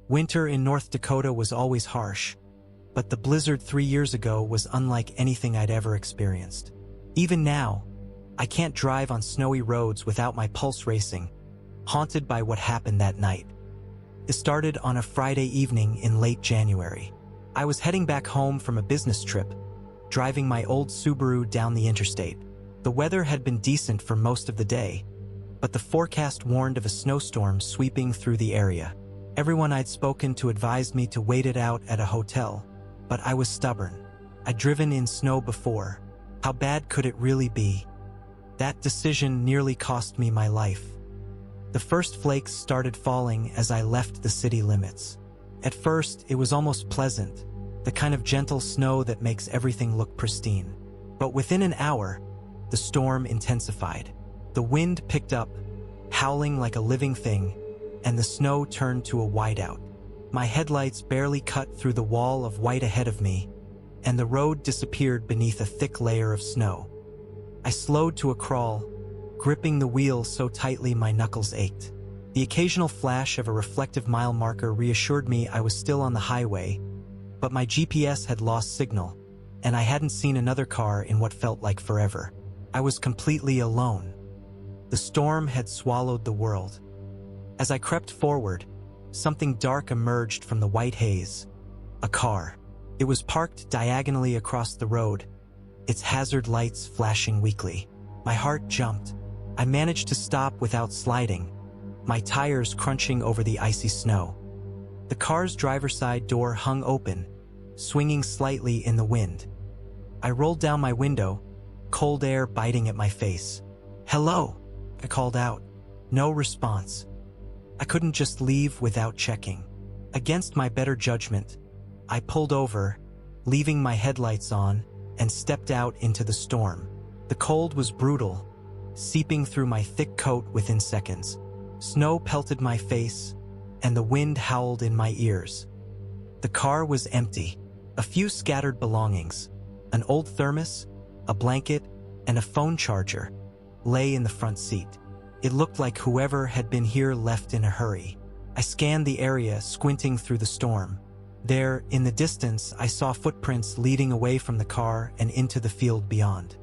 Winter in North Dakota was always harsh, but the blizzard 3 years ago was unlike anything I'd ever experienced. Even now, I can't drive on snowy roads without my pulse racing, haunted by what happened that night. It started on a Friday evening in late January. I was heading back home from a business trip, driving my old Subaru down the interstate. The weather had been decent for most of the day, but the forecast warned of a snowstorm sweeping through the area. Everyone I'd spoken to advised me to wait it out at a hotel, but I was stubborn. I'd driven in snow before. How bad could it really be? That decision nearly cost me my life. The first flakes started falling as I left the city limits. At first, it was almost pleasant, the kind of gentle snow that makes everything look pristine. But within an hour, the storm intensified. The wind picked up, howling like a living thing, and the snow turned to a whiteout. My headlights barely cut through the wall of white ahead of me, and the road disappeared beneath a thick layer of snow. I slowed to a crawl, gripping the wheel so tightly my knuckles ached. The occasional flash of a reflective mile marker reassured me I was still on the highway, but my GPS had lost signal, and I hadn't seen another car in what felt like forever. I was completely alone. The storm had swallowed the world. As I crept forward, something dark emerged from the white haze. A car. It was parked diagonally across the road, its hazard lights flashing weakly. My heart jumped. I managed to stop without sliding, my tires crunching over the icy snow. The car's driver's side door hung open, swinging slightly in the wind. I rolled down my window, cold air biting at my face. "Hello," I called out. No response. I couldn't just leave without checking. Against my better judgment, I pulled over, leaving my headlights on, and stepped out into the storm. The cold was brutal, seeping through my thick coat within seconds. Snow pelted my face, and the wind howled in my ears. The car was empty. A few scattered belongings, an old thermos, a blanket, and a phone charger, lay in the front seat. It looked like whoever had been here left in a hurry. I scanned the area, squinting through the storm. There, in the distance, I saw footprints leading away from the car and into the field beyond.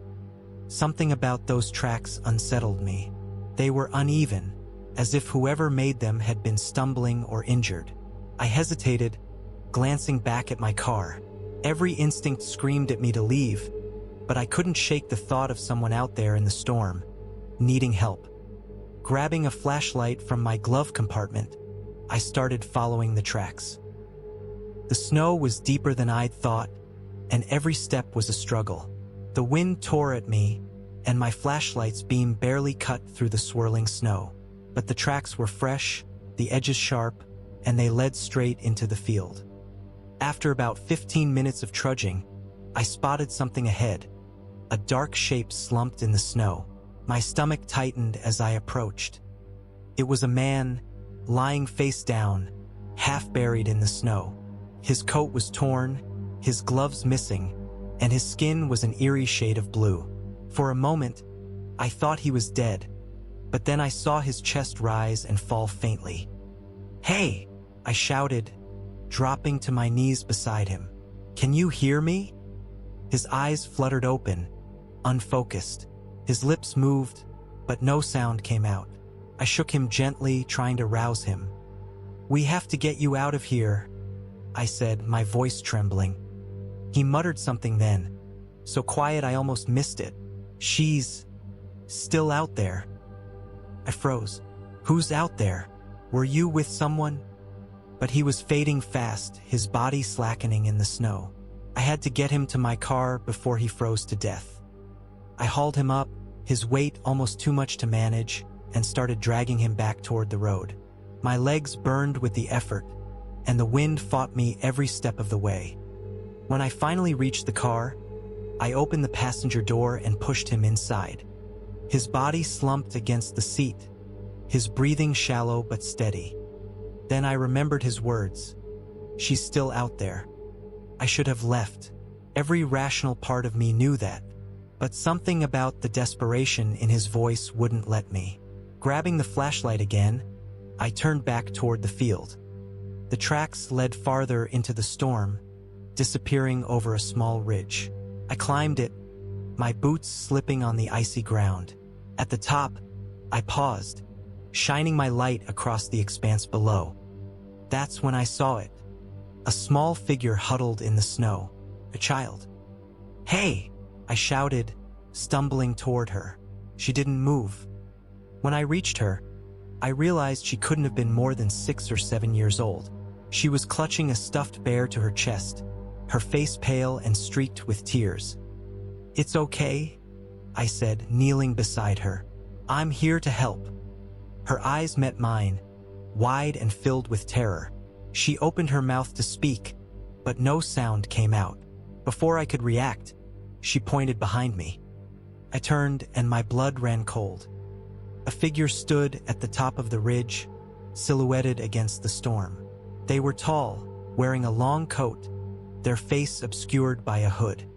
Something about those tracks unsettled me. They were uneven, as if whoever made them had been stumbling or injured. I hesitated, glancing back at my car. Every instinct screamed at me to leave, but I couldn't shake the thought of someone out there in the storm, needing help. Grabbing a flashlight from my glove compartment, I started following the tracks. The snow was deeper than I'd thought, and every step was a struggle. The wind tore at me, and my flashlight's beam barely cut through the swirling snow. But the tracks were fresh, the edges sharp, and they led straight into the field. After about 15 minutes of trudging, I spotted something ahead. A dark shape slumped in the snow. My stomach tightened as I approached. It was a man, lying face down, half buried in the snow. His coat was torn, his gloves missing, and his skin was an eerie shade of blue. For a moment, I thought he was dead, but then I saw his chest rise and fall faintly. "Hey!" I shouted, dropping to my knees beside him. "Can you hear me?" His eyes fluttered open, unfocused. His lips moved, but no sound came out. I shook him gently, trying to rouse him. "We have to get you out of here," I said, my voice trembling. He muttered something then, so quiet I almost missed it. "She's still out there." I froze. "Who's out there? Were you with someone?" But he was fading fast, his body slackening in the snow. I had to get him to my car before he froze to death. I hauled him up, his weight almost too much to manage, and started dragging him back toward the road. My legs burned with the effort, and the wind fought me every step of the way. When I finally reached the car, I opened the passenger door and pushed him inside. His body slumped against the seat, his breathing shallow but steady. Then I remembered his words. "She's still out there." I should have left. Every rational part of me knew that, but something about the desperation in his voice wouldn't let me. Grabbing the flashlight again, I turned back toward the field. The tracks led farther into the storm, disappearing over a small ridge. I climbed it, my boots slipping on the icy ground. At the top, I paused, shining my light across the expanse below. That's when I saw it. A small figure huddled in the snow. A child. "Hey!" I shouted, stumbling toward her. She didn't move. When I reached her, I realized she couldn't have been more than 6 or 7 years old. She was clutching a stuffed bear to her chest, her face pale and streaked with tears. "It's okay," I said, kneeling beside her. "I'm here to help." Her eyes met mine, wide and filled with terror. She opened her mouth to speak, but no sound came out. Before I could react, she pointed behind me. I turned and my blood ran cold. A figure stood at the top of the ridge, silhouetted against the storm. They were tall, wearing a long coat, their face obscured by a hood.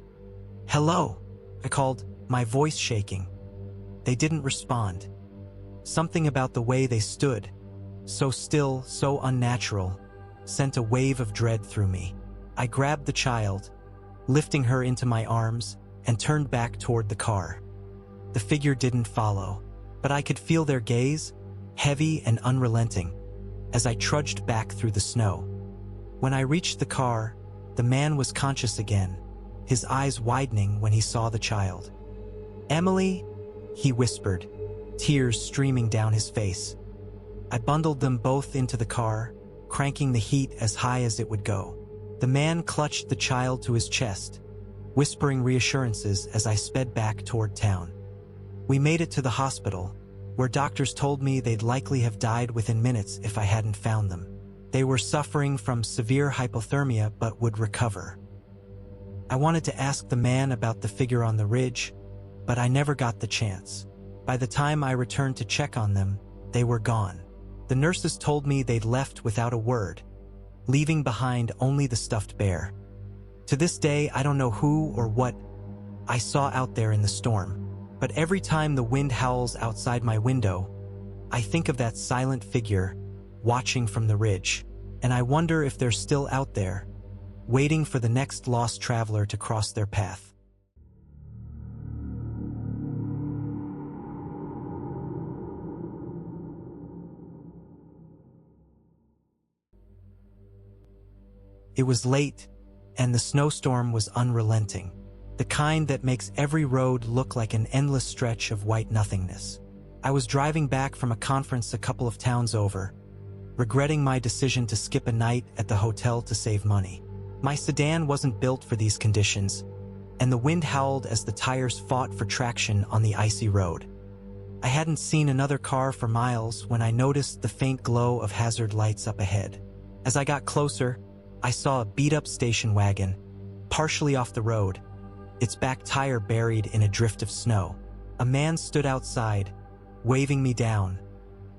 "Hello," I called, my voice shaking. They didn't respond. Something about the way they stood, so still, so unnatural, sent a wave of dread through me. I grabbed the child, lifting her into my arms, and turned back toward the car. The figure didn't follow, but I could feel their gaze, heavy and unrelenting, as I trudged back through the snow. When I reached the car, the man was conscious again, his eyes widening when he saw the child. "Emily," he whispered, tears streaming down his face. I bundled them both into the car, cranking the heat as high as it would go. The man clutched the child to his chest, whispering reassurances as I sped back toward town. We made it to the hospital, where doctors told me they'd likely have died within minutes if I hadn't found them. They were suffering from severe hypothermia but would recover. I wanted to ask the man about the figure on the ridge, but I never got the chance. By the time I returned to check on them, they were gone. The nurses told me they'd left without a word, leaving behind only the stuffed bear. To this day, I don't know who or what I saw out there in the storm, but every time the wind howls outside my window, I think of that silent figure watching from the ridge, and I wonder if they're still out there, waiting for the next lost traveler to cross their path. It was late, and the snowstorm was unrelenting, the kind that makes every road look like an endless stretch of white nothingness. I was driving back from a conference a couple of towns over, regretting my decision to skip a night at the hotel to save money. My sedan wasn't built for these conditions, and the wind howled as the tires fought for traction on the icy road. I hadn't seen another car for miles when I noticed the faint glow of hazard lights up ahead. As I got closer, I saw a beat-up station wagon, partially off the road, its back tire buried in a drift of snow. A man stood outside, waving me down,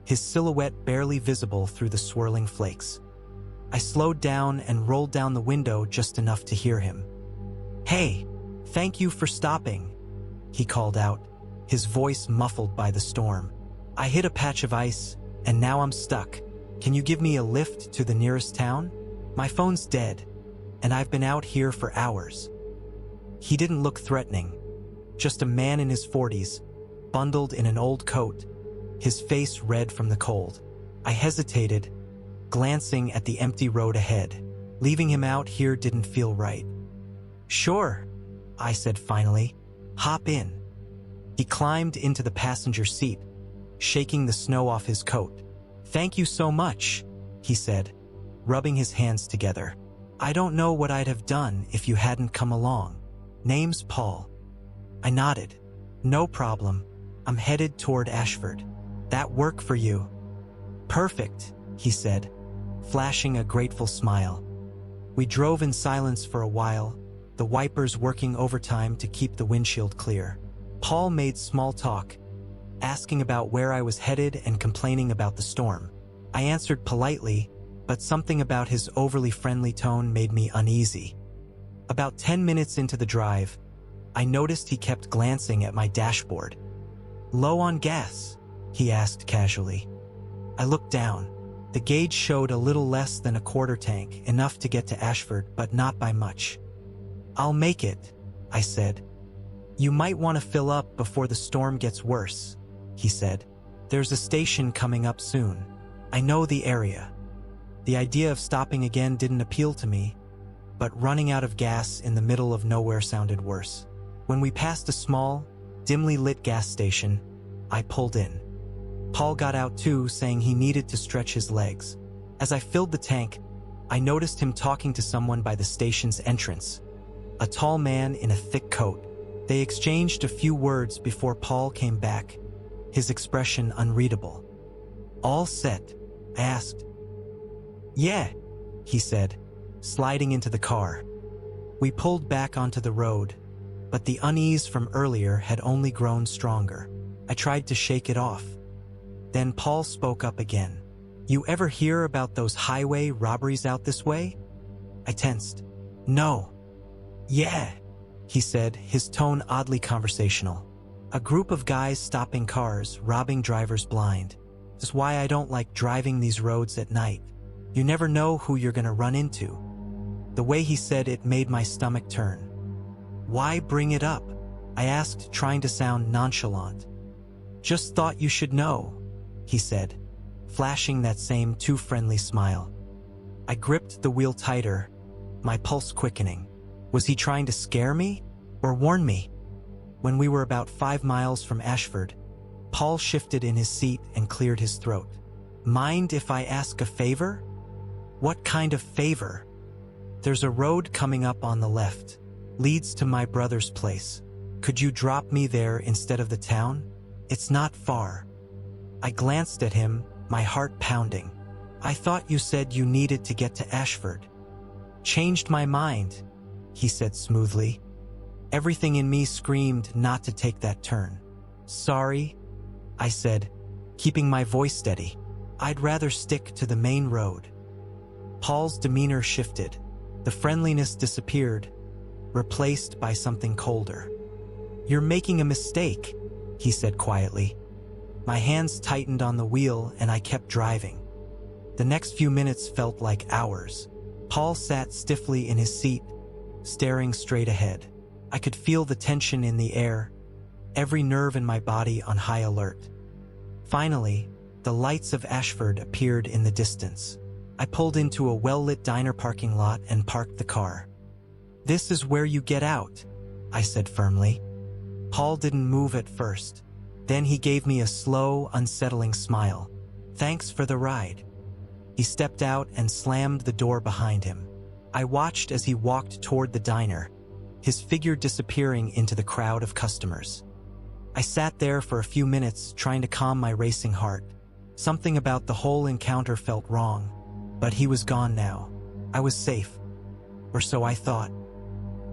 his silhouette barely visible through the swirling flakes. I slowed down and rolled down the window just enough to hear him. "Hey, thank you for stopping," he called out, his voice muffled by the storm. "I hit a patch of ice, and now I'm stuck. Can you give me a lift to the nearest town? My phone's dead, and I've been out here for hours." He didn't look threatening, just a man in his 40s, bundled in an old coat, his face red from the cold. I hesitated, glancing at the empty road ahead. Leaving him out here didn't feel right. "Sure," I said finally. "Hop in." He climbed into the passenger seat, shaking the snow off his coat. "Thank you so much," he said, rubbing his hands together. "I don't know what I'd have done if you hadn't come along. Name's Paul." I nodded. "No problem. I'm headed toward Ashford. That work for you?" "Perfect," he said, flashing a grateful smile. We drove in silence for a while, the wipers working overtime to keep the windshield clear. Paul made small talk, asking about where I was headed and complaining about the storm. I answered politely, but something about his overly friendly tone made me uneasy. About 10 minutes into the drive, I noticed he kept glancing at my dashboard. "Low on gas?" he asked casually. I looked down. The gauge showed a little less than a quarter tank, enough to get to Ashford, but not by much. "I'll make it," I said. "You might want to fill up before the storm gets worse," he said. "There's a station coming up soon. I know the area." The idea of stopping again didn't appeal to me, but running out of gas in the middle of nowhere sounded worse. When we passed a small, dimly lit gas station, I pulled in. Paul got out too, saying he needed to stretch his legs. As I filled the tank, I noticed him talking to someone by the station's entrance, a tall man in a thick coat. They exchanged a few words before Paul came back, his expression unreadable. "All set?" I asked. "Yeah," he said, sliding into the car. We pulled back onto the road, but the unease from earlier had only grown stronger. I tried to shake it off. Then Paul spoke up again. "You ever hear about those highway robberies out this way?" I tensed. "No." "Yeah," he said, his tone oddly conversational. "A group of guys stopping cars, robbing drivers blind. That's why I don't like driving these roads at night. You never know who you're gonna run into." The way he said it made my stomach turn. "Why bring it up?" I asked, trying to sound nonchalant. "Just thought you should know," he said, flashing that same too friendly smile. I gripped the wheel tighter, my pulse quickening. Was he trying to scare me or warn me? When we were about 5 miles from Ashford, Paul shifted in his seat and cleared his throat. "Mind if I ask a favor?" "What kind of favor?" "There's a road coming up on the left. Leads to my brother's place. Could you drop me there instead of the town? It's not far." I glanced at him, my heart pounding. "I thought you said you needed to get to Ashford." "Changed my mind," he said smoothly. Everything in me screamed not to take that turn. "Sorry," I said, keeping my voice steady. "I'd rather stick to the main road." Paul's demeanor shifted. The friendliness disappeared, replaced by something colder. "You're making a mistake," he said quietly. My hands tightened on the wheel and I kept driving. The next few minutes felt like hours. Paul sat stiffly in his seat, staring straight ahead. I could feel the tension in the air, every nerve in my body on high alert. Finally, the lights of Ashford appeared in the distance. I pulled into a well-lit diner parking lot and parked the car. "This is where you get out," I said firmly. Paul didn't move at first. Then he gave me a slow, unsettling smile. "Thanks for the ride." He stepped out and slammed the door behind him. I watched as he walked toward the diner, his figure disappearing into the crowd of customers. I sat there for a few minutes, trying to calm my racing heart. Something about the whole encounter felt wrong, but he was gone now. I was safe, or so I thought.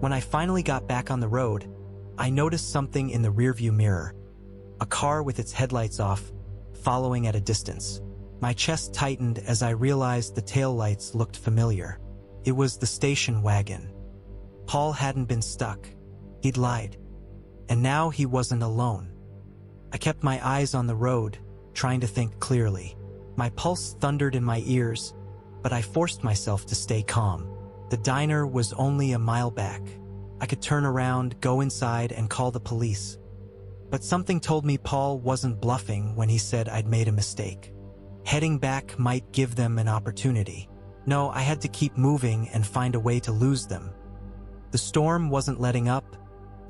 When I finally got back on the road, I noticed something in the rearview mirror. A car with its headlights off, following at a distance. My chest tightened as I realized the taillights looked familiar. It was the station wagon. Paul hadn't been stuck. He'd lied. And now he wasn't alone. I kept my eyes on the road, trying to think clearly. My pulse thundered in my ears, but I forced myself to stay calm. The diner was only a mile back. I could turn around, go inside, and call the police. But something told me Paul wasn't bluffing when he said I'd made a mistake. Heading back might give them an opportunity. No, I had to keep moving and find a way to lose them. The storm wasn't letting up,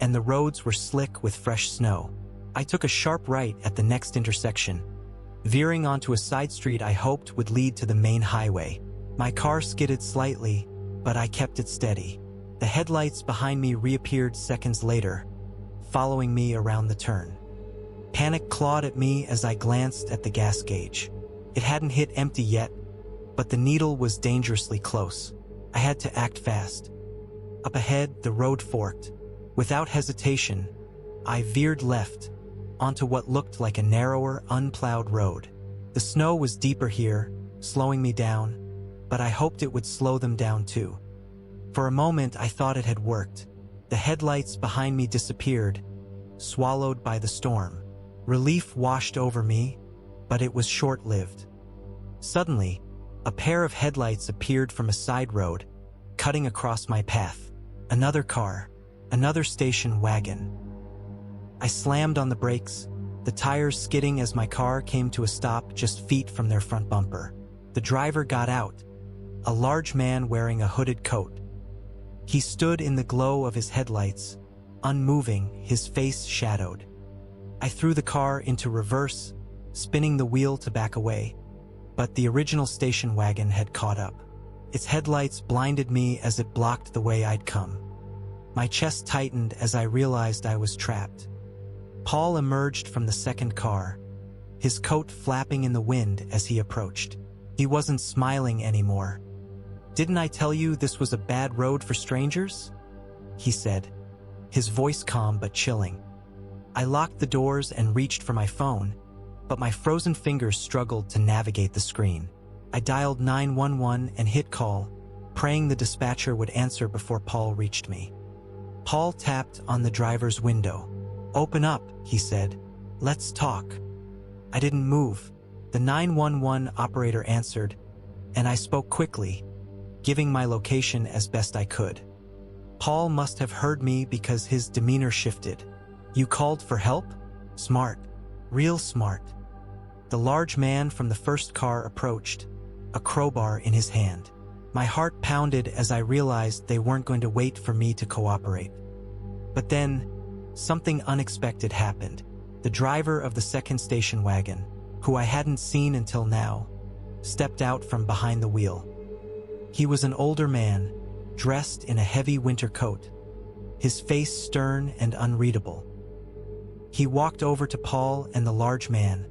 and the roads were slick with fresh snow. I took a sharp right at the next intersection, veering onto a side street I hoped would lead to the main highway. My car skidded slightly, but I kept it steady. The headlights behind me reappeared seconds later, following me around the turn. Panic clawed at me as I glanced at the gas gauge. It hadn't hit empty yet, but the needle was dangerously close. I had to act fast. Up ahead, the road forked. Without hesitation, I veered left, onto what looked like a narrower, unplowed road. The snow was deeper here, slowing me down, but I hoped it would slow them down too. For a moment, I thought it had worked. The headlights behind me disappeared, swallowed by the storm. Relief washed over me, but it was short-lived. Suddenly, A pair of headlights appeared from a side road, cutting across my path. Another car, another station wagon. I slammed on the brakes, the tires skidding as my car came to a stop just feet from their front bumper. The driver got out, a large man wearing a hooded coat. He stood in the glow of his headlights, unmoving, his face shadowed. I threw the car into reverse, spinning the wheel to back away, but the original station wagon had caught up. Its headlights blinded me as it blocked the way I'd come. My chest tightened as I realized I was trapped. Paul emerged from the second car, his coat flapping in the wind as he approached. He wasn't smiling anymore. "Didn't I tell you this was a bad road for strangers?" he said, his voice calm but chilling. I locked the doors and reached for my phone, but my frozen fingers struggled to navigate the screen. I dialed 911 and hit call, praying the dispatcher would answer before Paul reached me. Paul tapped on the driver's window. "Open up," he said. "Let's talk." I didn't move. The 911 operator answered, and I spoke quickly, giving my location as best I could. Paul must have heard me because his demeanor shifted. "You called for help? Smart. Real smart." The large man from the first car approached, a crowbar in his hand. My heart pounded as I realized they weren't going to wait for me to cooperate. But then, something unexpected happened. The driver of the second station wagon, who I hadn't seen until now, stepped out from behind the wheel. He was an older man, dressed in a heavy winter coat, his face stern and unreadable. He walked over to Paul and the large man,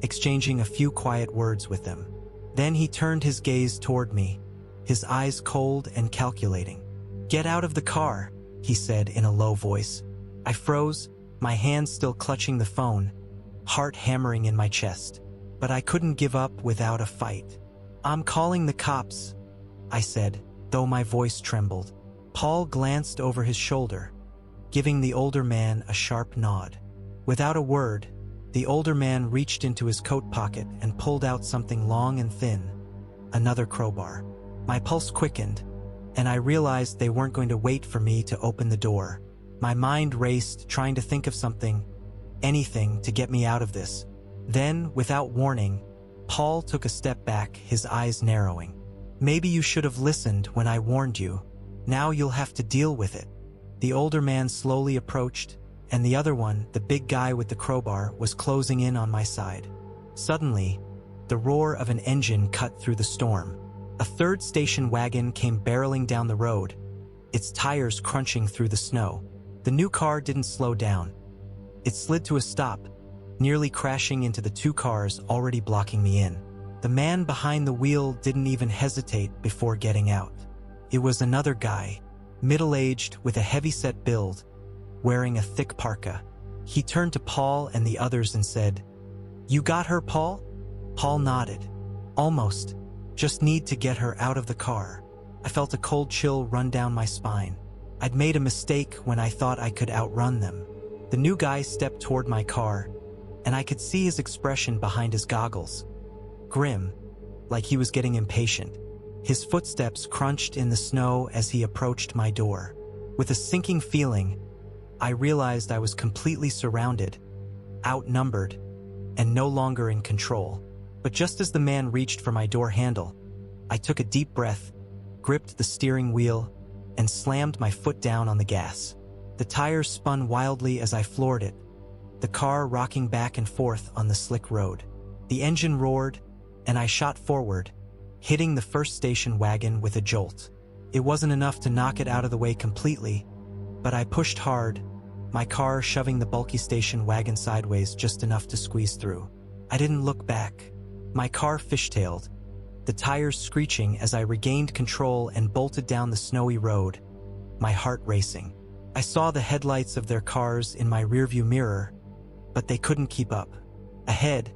exchanging a few quiet words with them. Then he turned his gaze toward me, his eyes cold and calculating. "Get out of the car," he said in a low voice. I froze, my hand still clutching the phone, heart hammering in my chest. But I couldn't give up without a fight. "I'm calling the cops," I said, though my voice trembled. Paul glanced over his shoulder, giving the older man a sharp nod. Without a word, the older man reached into his coat pocket and pulled out something long and thin, another crowbar. My pulse quickened, and I realized they weren't going to wait for me to open the door. My mind raced, trying to think of something, anything to get me out of this. Then, without warning, Paul took a step back, his eyes narrowing. "Maybe you should have listened when I warned you. Now you'll have to deal with it." The older man slowly approached, and the other one, the big guy with the crowbar, was closing in on my side. Suddenly, the roar of an engine cut through the storm. A third station wagon came barreling down the road, its tires crunching through the snow. The new car didn't slow down. It slid to a stop, nearly crashing into the two cars already blocking me in. The man behind the wheel didn't even hesitate before getting out. It was another guy, middle-aged with a heavy-set build, wearing a thick parka. He turned to Paul and the others and said, "You got her, Paul?" Paul nodded. "Almost. Just need to get her out of the car." I felt a cold chill run down my spine. I'd made a mistake when I thought I could outrun them. The new guy stepped toward my car, and I could see his expression behind his goggles. Grim, like he was getting impatient. His footsteps crunched in the snow as he approached my door. With a sinking feeling, I realized I was completely surrounded, outnumbered, and no longer in control. But just as the man reached for my door handle, I took a deep breath, gripped the steering wheel, and slammed my foot down on the gas. The tires spun wildly as I floored it, the car rocking back and forth on the slick road. The engine roared, and I shot forward, hitting the first station wagon with a jolt. It wasn't enough to knock it out of the way completely, but I pushed hard, my car shoving the bulky station wagon sideways just enough to squeeze through. I didn't look back. My car fishtailed, the tires screeching as I regained control and bolted down the snowy road, my heart racing. I saw the headlights of their cars in my rearview mirror, but they couldn't keep up. Ahead,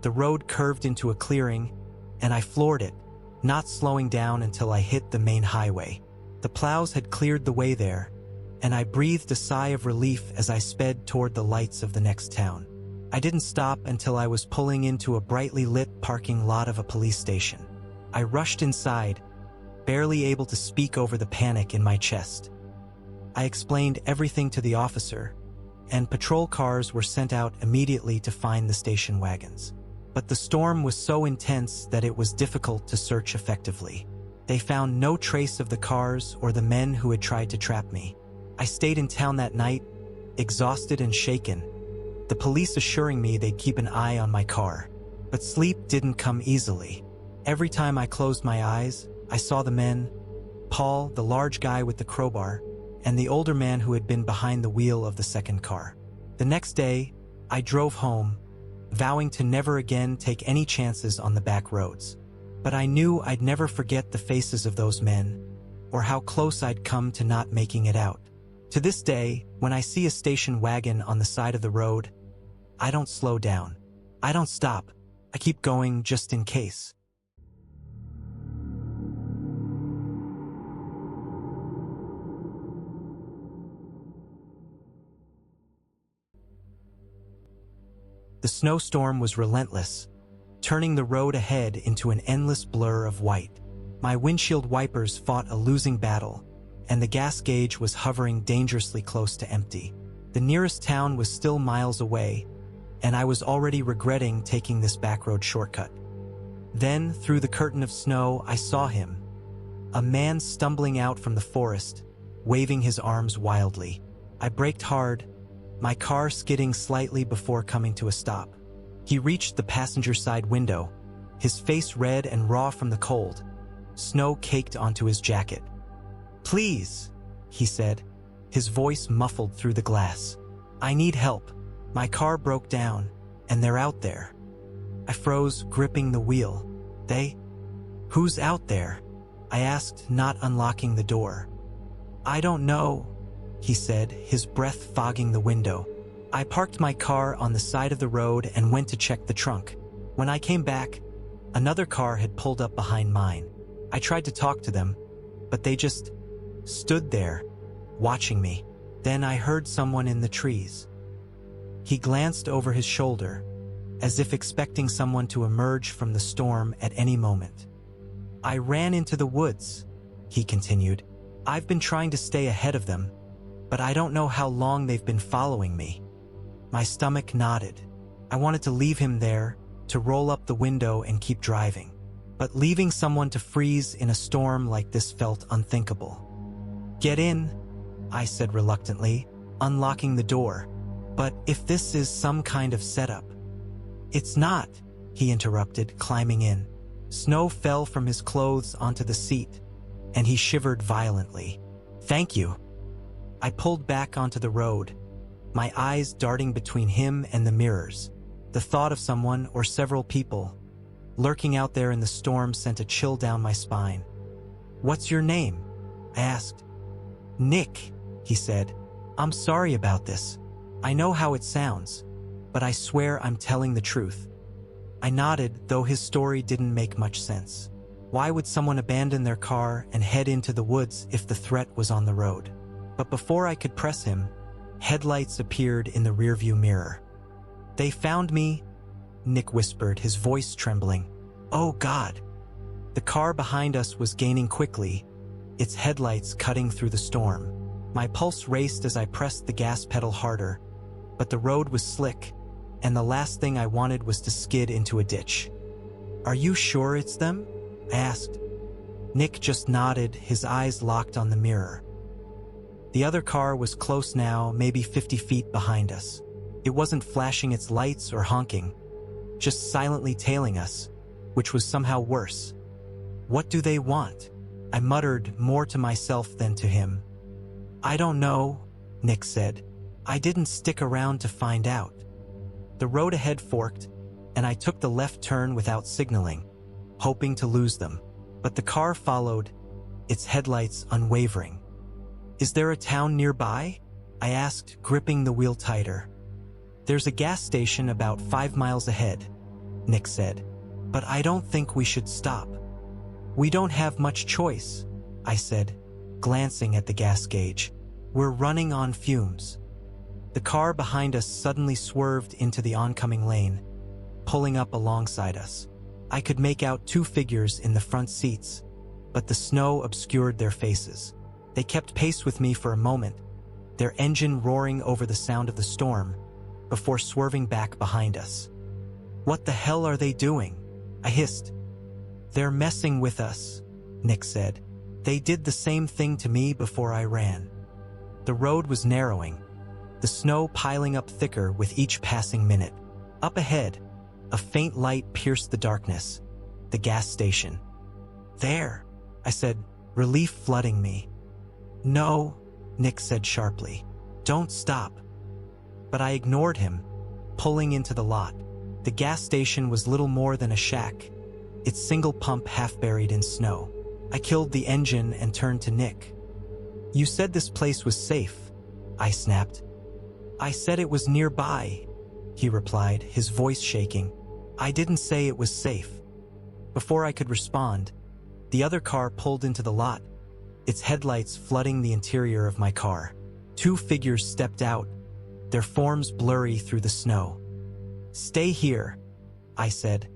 the road curved into a clearing, and I floored it, not slowing down until I hit the main highway. The plows had cleared the way there, and I breathed a sigh of relief as I sped toward the lights of the next town. I didn't stop until I was pulling into a brightly lit parking lot of a police station. I rushed inside, barely able to speak over the panic in my chest. I explained everything to the officer, and patrol cars were sent out immediately to find the station wagons. But the storm was so intense that it was difficult to search effectively. They found no trace of the cars or the men who had tried to trap me. I stayed in town that night, exhausted and shaken, the police assuring me they'd keep an eye on my car. But sleep didn't come easily. Every time I closed my eyes, I saw the men, Paul, the large guy with the crowbar, and the older man who had been behind the wheel of the second car. The next day, I drove home, vowing to never again take any chances on the back roads. But I knew I'd never forget the faces of those men, or how close I'd come to not making it out. To this day, when I see a station wagon on the side of the road, I don't slow down. I don't stop. I keep going just in case. The snowstorm was relentless, turning the road ahead into an endless blur of white. My windshield wipers fought a losing battle, and the gas gauge was hovering dangerously close to empty. The nearest town was still miles away, and I was already regretting taking this backroad shortcut. Then, through the curtain of snow, I saw him, a man stumbling out from the forest, waving his arms wildly. I braked hard, my car skidding slightly before coming to a stop. He reached the passenger side window, his face red and raw from the cold, snow caked onto his jacket. "Please," he said, his voice muffled through the glass. "I need help. My car broke down, and they're out there." I froze, gripping the wheel. "They? Who's out there?" I asked, not unlocking the door. "I don't know," he said, his breath fogging the window. I parked my car on the side of the road and went to check the trunk. When I came back, another car had pulled up behind mine. I tried to talk to them, but they just stood there, watching me. Then I heard someone in the trees. He glanced over his shoulder, as if expecting someone to emerge from the storm at any moment. "I ran into the woods," he continued. "I've been trying to stay ahead of them, but I don't know how long they've been following me." My stomach knotted. I wanted to leave him there, to roll up the window and keep driving. But leaving someone to freeze in a storm like this felt unthinkable. "Get in," I said reluctantly, unlocking the door. "But if this is some kind of setup." "It's not," he interrupted, climbing in. Snow fell from his clothes onto the seat, and he shivered violently. "Thank you." I pulled back onto the road, my eyes darting between him and the mirrors. The thought of someone or several people lurking out there in the storm sent a chill down my spine. "What's your name?" I asked. "Nick," he said. "I'm sorry about this. I know how it sounds, but I swear I'm telling the truth." I nodded, though his story didn't make much sense. Why would someone abandon their car and head into the woods if the threat was on the road? But before I could press him, headlights appeared in the rearview mirror. "They found me," Nick whispered, his voice trembling. "Oh God." The car behind us was gaining quickly, its headlights cutting through the storm. My pulse raced as I pressed the gas pedal harder, but the road was slick, and the last thing I wanted was to skid into a ditch. "Are you sure it's them?" I asked. Nick just nodded, his eyes locked on the mirror. The other car was close now, maybe 50 feet behind us. It wasn't flashing its lights or honking, just silently tailing us, which was somehow worse. "What do they want?" I muttered, more to myself than to him. "I don't know," Nick said. "I didn't stick around to find out." The road ahead forked, and I took the left turn without signaling, hoping to lose them. But the car followed, its headlights unwavering. "Is there a town nearby?" I asked, gripping the wheel tighter. "There's a gas station about 5 miles ahead," Nick said. "But I don't think we should stop." "We don't have much choice," I said, glancing at the gas gauge. "We're running on fumes." The car behind us suddenly swerved into the oncoming lane, pulling up alongside us. I could make out two figures in the front seats, but the snow obscured their faces. They kept pace with me for a moment, their engine roaring over the sound of the storm, before swerving back behind us. "What the hell are they doing?" I hissed. "They're messing with us," Nick said. "They did the same thing to me before I ran." The road was narrowing, the snow piling up thicker with each passing minute. Up ahead, a faint light pierced the darkness. The gas station. "There," I said, relief flooding me. "No," Nick said sharply. "Don't stop." But I ignored him, pulling into the lot. The gas station was little more than a shack, its single pump half buried in snow. I killed the engine and turned to Nick. "You said this place was safe," I snapped. "I said it was nearby," he replied, his voice shaking. "I didn't say it was safe." Before I could respond, the other car pulled into the lot, its headlights flooding the interior of my car. Two figures stepped out, their forms blurry through the snow. "Stay here," I said,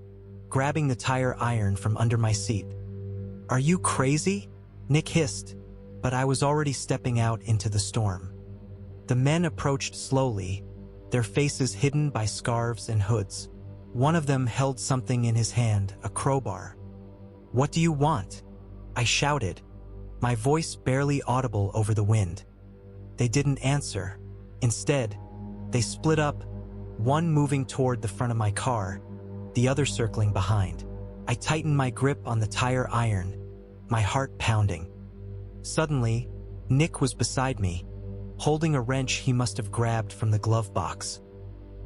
grabbing the tire iron from under my seat. "Are you crazy?" Nick hissed, but I was already stepping out into the storm. The men approached slowly, their faces hidden by scarves and hoods. One of them held something in his hand, a crowbar. "What do you want?" I shouted, my voice barely audible over the wind. They didn't answer. Instead, they split up, one moving toward the front of my car, the other circling behind. I tightened my grip on the tire iron, my heart pounding. Suddenly, Nick was beside me, holding a wrench he must have grabbed from the glove box.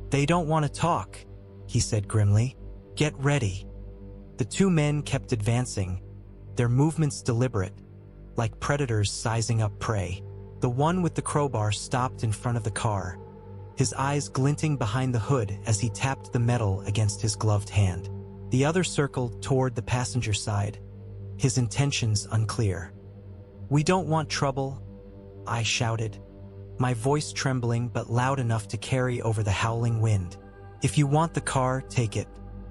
"They don't want to talk," he said grimly. "Get ready." The two men kept advancing, their movements deliberate, like predators sizing up prey. The one with the crowbar stopped in front of the car, his eyes glinting behind the hood as he tapped the metal against his gloved hand. The other circled toward the passenger side, his intentions unclear. "We don't want trouble," I shouted, my voice trembling but loud enough to carry over the howling wind. "If you want the car, take it.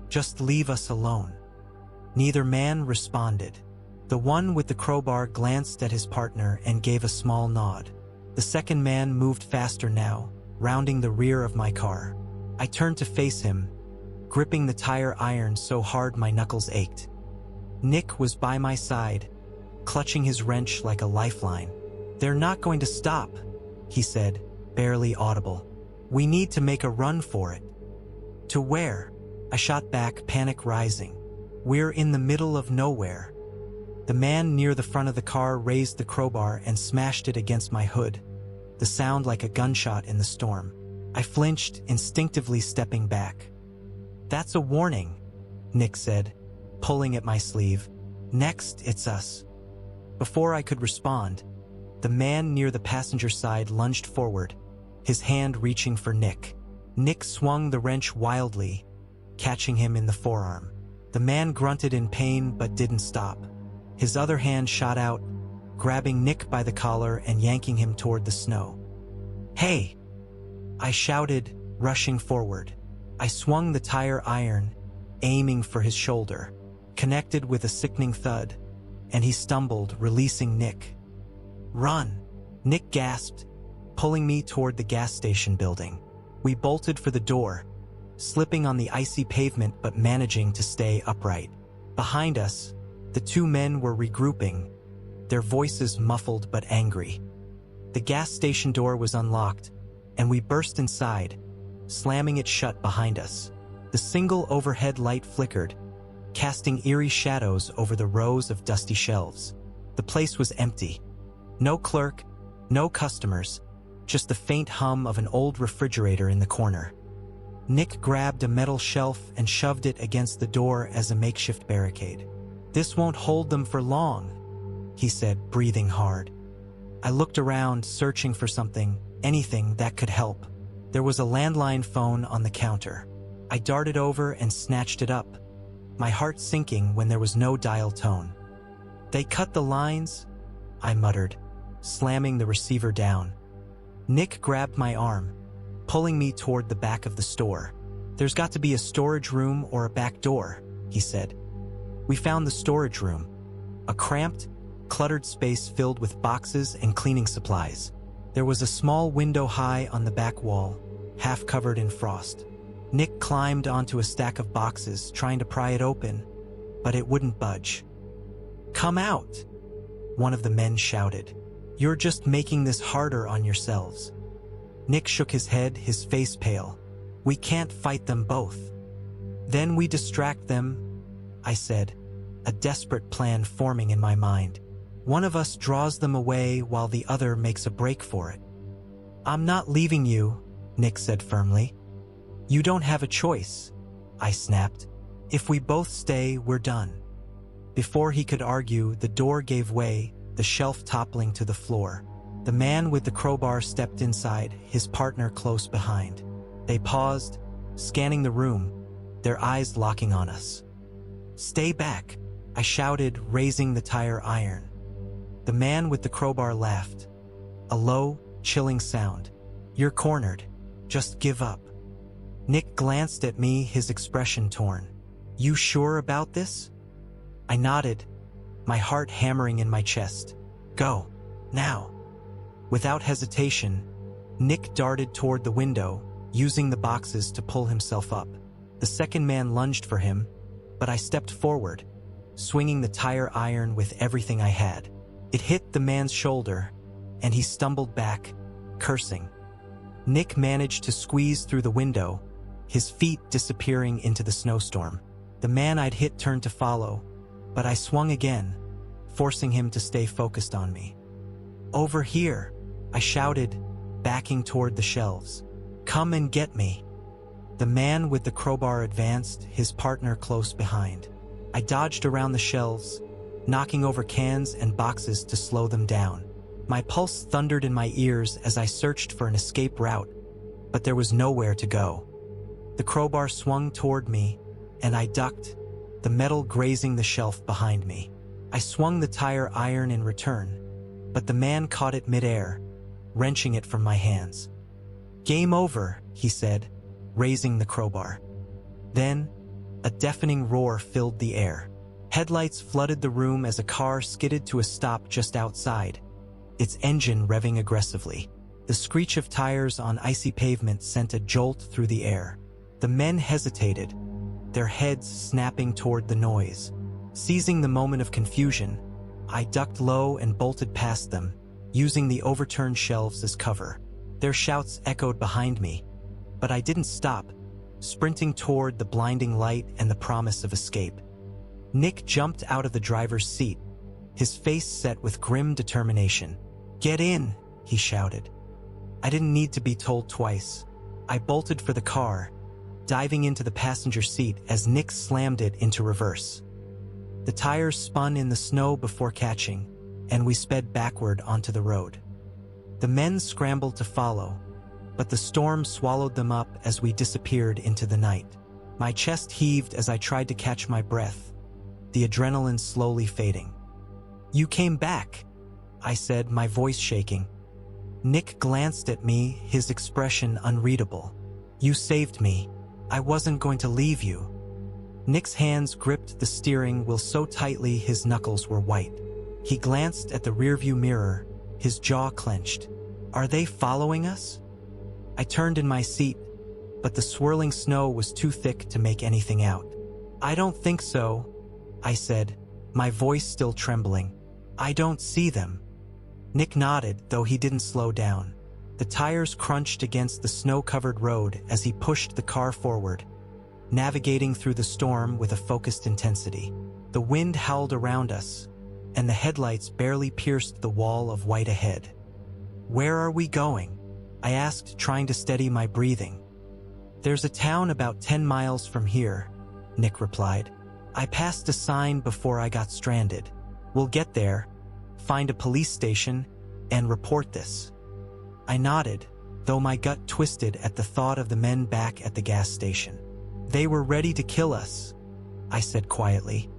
Just leave us alone." Neither man responded. The one with the crowbar glanced at his partner and gave a small nod. The second man moved faster now, rounding the rear of my car. I turned to face him, gripping the tire iron so hard my knuckles ached. Nick was by my side, clutching his wrench like a lifeline. "They're not going to stop," he said, barely audible. "We need to make a run for it." "To where?" I shot back, panic rising. "We're in the middle of nowhere." The man near the front of the car raised the crowbar and smashed it against my hood, the sound like a gunshot in the storm. I flinched, instinctively stepping back. "That's a warning," Nick said, pulling at my sleeve. "Next, it's us." Before I could respond, the man near the passenger side lunged forward, his hand reaching for Nick. Nick swung the wrench wildly, catching him in the forearm. The man grunted in pain but didn't stop. His other hand shot out, grabbing Nick by the collar and yanking him toward the snow. "Hey!" I shouted, rushing forward. I swung the tire iron, aiming for his shoulder, connected with a sickening thud, and he stumbled, releasing Nick. "Run!" Nick gasped, pulling me toward the gas station building. We bolted for the door, slipping on the icy pavement but managing to stay upright. Behind us, the two men were regrouping, their voices muffled but angry. The gas station door was unlocked, and we burst inside, slamming it shut behind us. The single overhead light flickered, casting eerie shadows over the rows of dusty shelves. The place was empty. No clerk, no customers, just the faint hum of an old refrigerator in the corner. Nick grabbed a metal shelf and shoved it against the door as a makeshift barricade. "This won't hold them for long," he said, breathing hard. I looked around, searching for something, anything that could help. There was a landline phone on the counter. I darted over and snatched it up, my heart sinking when there was no dial tone. "They cut the lines," I muttered, slamming the receiver down. Nick grabbed my arm, pulling me toward the back of the store. "There's got to be a storage room or a back door," he said. We found the storage room, a cramped, cluttered space filled with boxes and cleaning supplies. There was a small window high on the back wall, half covered in frost. Nick climbed onto a stack of boxes, trying to pry it open, but it wouldn't budge. "Come out!" one of the men shouted. "You're just making this harder on yourselves." Nick shook his head, his face pale. "We can't fight them both." "Then we distract them," I said, a desperate plan forming in my mind. "One of us draws them away while the other makes a break for it." "I'm not leaving you," Nick said firmly. "You don't have a choice," I snapped. "If we both stay, we're done." Before he could argue, the door gave way, the shelf toppling to the floor. The man with the crowbar stepped inside, his partner close behind. They paused, scanning the room, their eyes locking on us. "Stay back," I shouted, raising the tire iron. The man with the crowbar laughed. A low, chilling sound. "You're cornered. Just give up." Nick glanced at me, his expression torn. "You sure about this?" I nodded, my heart hammering in my chest. "Go, now." Without hesitation, Nick darted toward the window, using the boxes to pull himself up. The second man lunged for him, but I stepped forward, swinging the tire iron with everything I had. It hit the man's shoulder, and he stumbled back, cursing. Nick managed to squeeze through the window, his feet disappearing into the snowstorm. The man I'd hit turned to follow, but I swung again, forcing him to stay focused on me. "Over here," I shouted, backing toward the shelves. "Come and get me." The man with the crowbar advanced, his partner close behind. I dodged around the shelves, knocking over cans and boxes to slow them down. My pulse thundered in my ears as I searched for an escape route, but there was nowhere to go. The crowbar swung toward me, and I ducked, the metal grazing the shelf behind me. I swung the tire iron in return, but the man caught it midair, wrenching it from my hands. "Game over," he said, raising the crowbar. Then, a deafening roar filled the air. Headlights flooded the room as a car skidded to a stop just outside, its engine revving aggressively. The screech of tires on icy pavement sent a jolt through the air. The men hesitated, their heads snapping toward the noise. Seizing the moment of confusion, I ducked low and bolted past them, using the overturned shelves as cover. Their shouts echoed behind me, but I didn't stop, sprinting toward the blinding light and the promise of escape. Nick jumped out of the driver's seat, his face set with grim determination. "Get in," he shouted. I didn't need to be told twice. I bolted for the car, diving into the passenger seat as Nick slammed it into reverse. The tires spun in the snow before catching, and we sped backward onto the road. The men scrambled to follow, but the storm swallowed them up as we disappeared into the night. My chest heaved as I tried to catch my breath, the adrenaline slowly fading. "You came back," I said, my voice shaking. Nick glanced at me, his expression unreadable. "You saved me. I wasn't going to leave you." Nick's hands gripped the steering wheel so tightly his knuckles were white. He glanced at the rearview mirror, his jaw clenched. "Are they following us?" I turned in my seat, but the swirling snow was too thick to make anything out. "I don't think so," I said, my voice still trembling. "I don't see them." Nick nodded, though he didn't slow down. The tires crunched against the snow-covered road as he pushed the car forward, navigating through the storm with a focused intensity. The wind howled around us, and the headlights barely pierced the wall of white ahead. "Where are we going?" I asked, trying to steady my breathing. "There's a town about 10 miles from here," Nick replied. "I passed a sign before I got stranded. We'll get there, find a police station, and report this." I nodded, though my gut twisted at the thought of the men back at the gas station. "They were ready to kill us," I said quietly.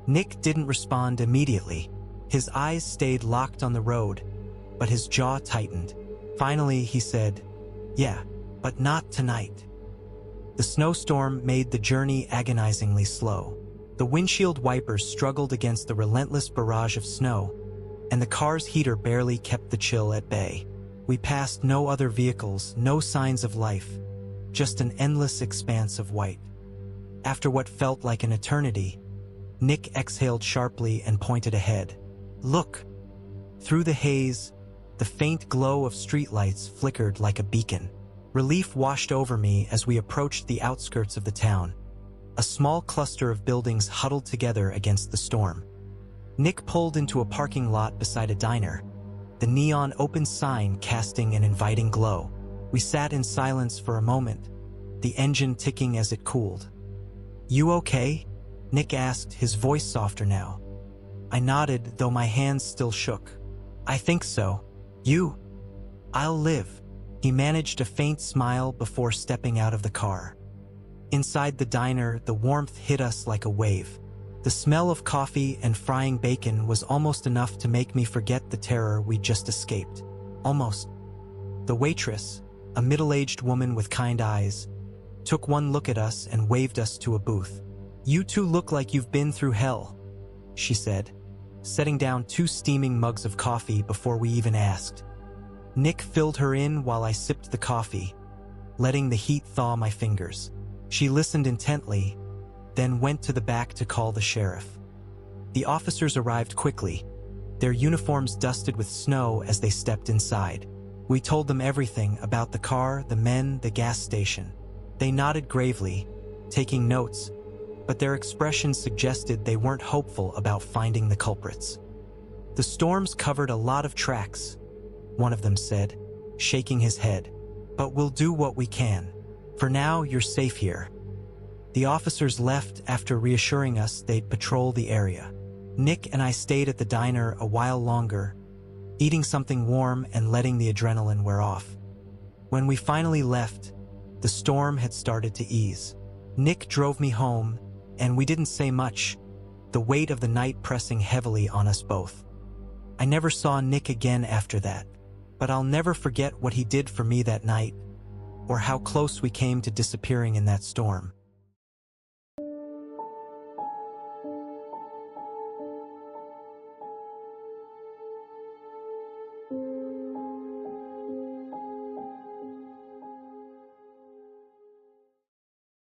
Nick didn't respond immediately. His eyes stayed locked on the road, but his jaw tightened. Finally, he said, "Yeah, but not tonight." The snowstorm made the journey agonizingly slow. The windshield wipers struggled against the relentless barrage of snow, and the car's heater barely kept the chill at bay. We passed no other vehicles, no signs of life, just an endless expanse of white. After what felt like an eternity, Nick exhaled sharply and pointed ahead. "Look!" Through the haze, the faint glow of streetlights flickered like a beacon. Relief washed over me as we approached the outskirts of the town, a small cluster of buildings huddled together against the storm. Nick pulled into a parking lot beside a diner, the neon open sign casting an inviting glow. We sat in silence for a moment, the engine ticking as it cooled. "You okay?" Nick asked, his voice softer now. I nodded, though my hands still shook. "I think so. You?" "I'll live." He managed a faint smile before stepping out of the car. Inside the diner, the warmth hit us like a wave. The smell of coffee and frying bacon was almost enough to make me forget the terror we'd just escaped. Almost. The waitress, a middle-aged woman with kind eyes, took one look at us and waved us to a booth. "You two look like you've been through hell," she said, setting down 2 steaming mugs of coffee before we even asked. Nick filled her in while I sipped the coffee, letting the heat thaw my fingers. She listened intently, then went to the back to call the sheriff. The officers arrived quickly, their uniforms dusted with snow as they stepped inside. We told them everything about the car, the men, the gas station. They nodded gravely, taking notes, but their expressions suggested they weren't hopeful about finding the culprits. "The storms covered a lot of tracks," one of them said, shaking his head. "But we'll do what we can. For now, you're safe here." The officers left after reassuring us they'd patrol the area. Nick and I stayed at the diner a while longer, eating something warm and letting the adrenaline wear off. When we finally left, the storm had started to ease. Nick drove me home, and we didn't say much, the weight of the night pressing heavily on us both. I never saw Nick again after that, but I'll never forget what he did for me that night, or how close we came to disappearing in that storm.